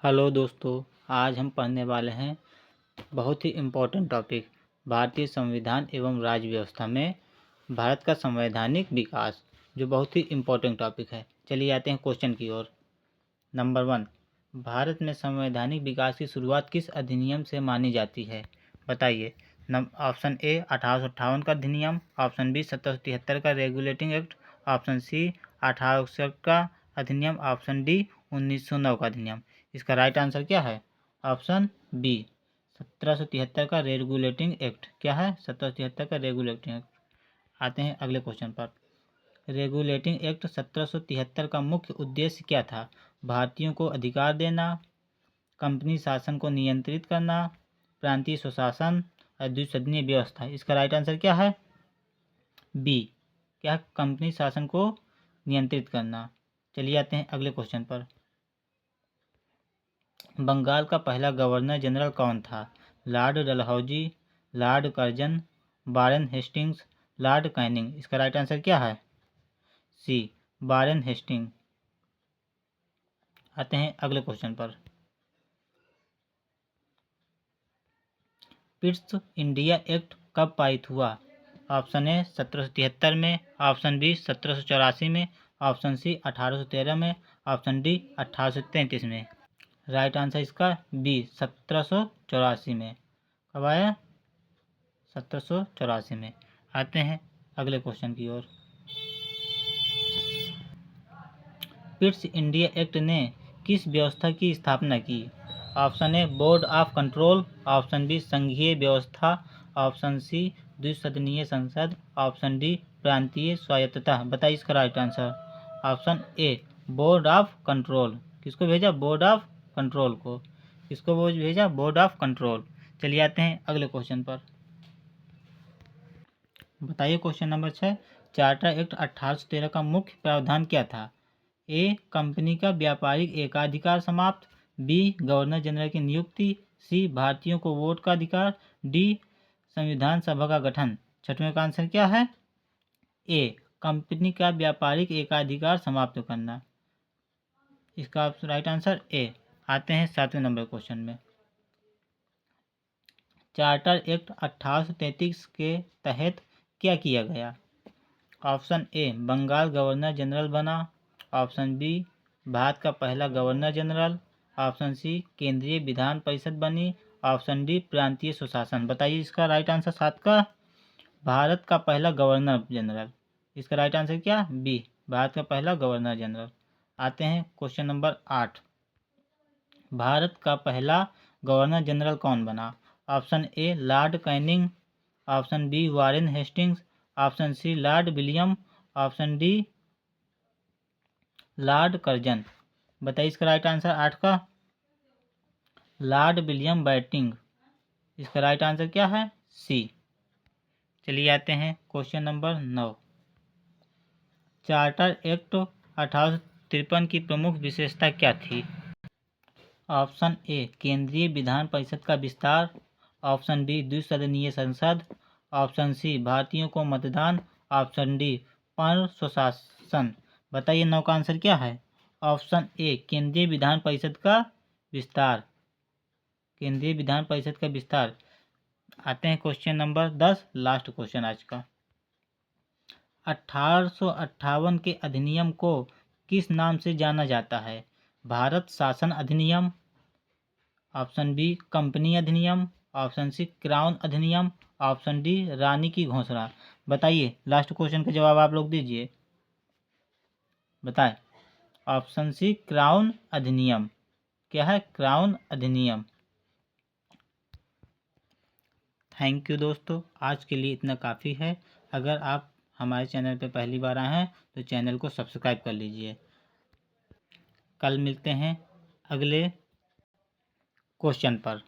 Hello दोस्तों, आज हम पढ़ने वाले हैं बहुत ही इम्पोर्टेंट टॉपिक भारतीय संविधान एवं राज्य व्यवस्था में भारत का संवैधानिक विकास, जो बहुत ही इम्पोर्टेंट टॉपिक है। चलिए आते हैं क्वेश्चन की ओर। नंबर 1, भारत में संवैधानिक विकास की शुरुआत किस अधिनियम से मानी जाती है? बताइए। ऑप्शन ए 1858 का अधिनियम, ऑप्शन बी 1773 का रेगुलेटिंग एक्ट, ऑप्शन सी 1861 का अधिनियम, ऑप्शन डी 1909 का अधिनियम। इसका राइट आंसर क्या है? ऑप्शन बी 1773 का रेगुलेटिंग एक्ट। क्या है? 1773 का रेगुलेटिंग एक्ट। आते हैं अगले क्वेश्चन पर। रेगुलेटिंग एक्ट 1773 का मुख्य उद्देश्य क्या था? भारतीयों को अधिकार देना, कंपनी शासन को नियंत्रित करना, प्रांतीय स्वशासन और द्विसदनीय व्यवस्था। इसका राइट आंसर क्या है? बी। क्या? कंपनी शासन को नियंत्रित करना। चलिए आते हैं अगले क्वेश्चन पर। बंगाल का पहला गवर्नर जनरल कौन था? Lord Dalhousie, Lord Curzon, Warren Hastings, Lord Canning. इसका राइट आंसर क्या है? सी, वारेन हेस्टिंग। आते हैं अगले क्वेश्चन पर। पिट्स इंडिया एक्ट कब पारित हुआ? ऑप्शन ए 1773 में, ऑप्शन बी 1784 में, ऑप्शन सी 1813 में, ऑप्शन डी 1833 में। राइट आंसर इसका बी 1784 में। कब आया? 1784 में। आते हैं अगले क्वेश्चन की ओर। पिट्स इंडिया एक्ट ने किस व्यवस्था की स्थापना की? Option A board of control, option B संघीय व्यवस्था, ऑप्शन सी द्विसदनीय संसद, ऑप्शन डी प्रांतीय स्वायत्तता। बताइए इसका right answer. Option A board of control. किसको भेजा? बोर्ड ऑफ कंट्रोल को। किसको वो भेजा? Board of control. चलिए आते हैं अगले क्वेश्चन पर। बताइए क्वेश्चन नंबर 6। चार्टर एक्ट 1813 का मुख्य प्रावधान क्या था? ए कंपनी का व्यापारिक एकाधिकार समाप्त, बी गवर्नर जनरल की नियुक्ति, सी भारतीयों को वोट का अधिकार, डी संविधान सभा का गठन। छठवें का आंसर क्या है? ए कंपनी का व्यापारिक एकाधिकार समाप्त करना। इसका राइट आंसर ए। आते हैं 7वें नंबर क्वेश्चन में। चार्टर एक्ट 1833 के तहत क्या किया गया? Option A Bengal governor general बना, ऑप्शन बी भारत का पहला गवर्नर जनरल, ऑप्शन सी केंद्रीय विधान परिषद बनी, ऑप्शन डी प्रांतीय स्वशासन। बताइए इसका राइट आंसर 7 का। भारत का पहला गवर्नर जनरल। इसका राइट आंसर क्या? बी भारत का पहला गवर्नर जनरल। आते हैं क्वेश्चन नंबर 8। भारत का पहला गवर्नर जनरल कौन बना? Option A Lord Canning, option B Warren Hastings, option C Lord William, option D Lord Curzon. बताइए इसका राइट आंसर 8 का। Lord William Bentinck. इसका राइट आंसर क्या है? सी। चलिए आते हैं क्वेश्चन नंबर 9। चार्टर एक्ट 1853 की प्रमुख विशेषता क्या थी? ऑप्शन ए केंद्रीय विधान परिषद का विस्तार, ऑप्शन बी द्विसदनीय संसद, ऑप्शन सी भारतीयों को मतदान, ऑप्शन डी पूर्ण स्वशासन। बताइए 9 का आंसर क्या है? ऑप्शन ए केंद्रीय विधान परिषद का विस्तार। केंद्रीय विधान परिषद का विस्तार। आते हैं क्वेश्चन नंबर 10, लास्ट क्वेश्चन आज का। 1858 के अधिनियम को किस नाम से जाना जाता है? भारत शासन अधिनियम, ऑप्शन बी कंपनी अधिनियम, ऑप्शन सी क्राउन अधिनियम, ऑप्शन डी रानी की घोषणा। बताइए लास्ट क्वेश्चन का जवाब आप लोग दीजिए। बताएं। ऑप्शन सी क्राउन अधिनियम। क्या है? क्राउन अधिनियम। थैंक यू दोस्तों, आज के लिए इतना काफ़ी है। अगर आप हमारे चैनल पर पहली बार आए हैं तो चैनल को सब्सक्राइब कर लीजिए। कल मिलते हैं अगले क्वेश्चन पर।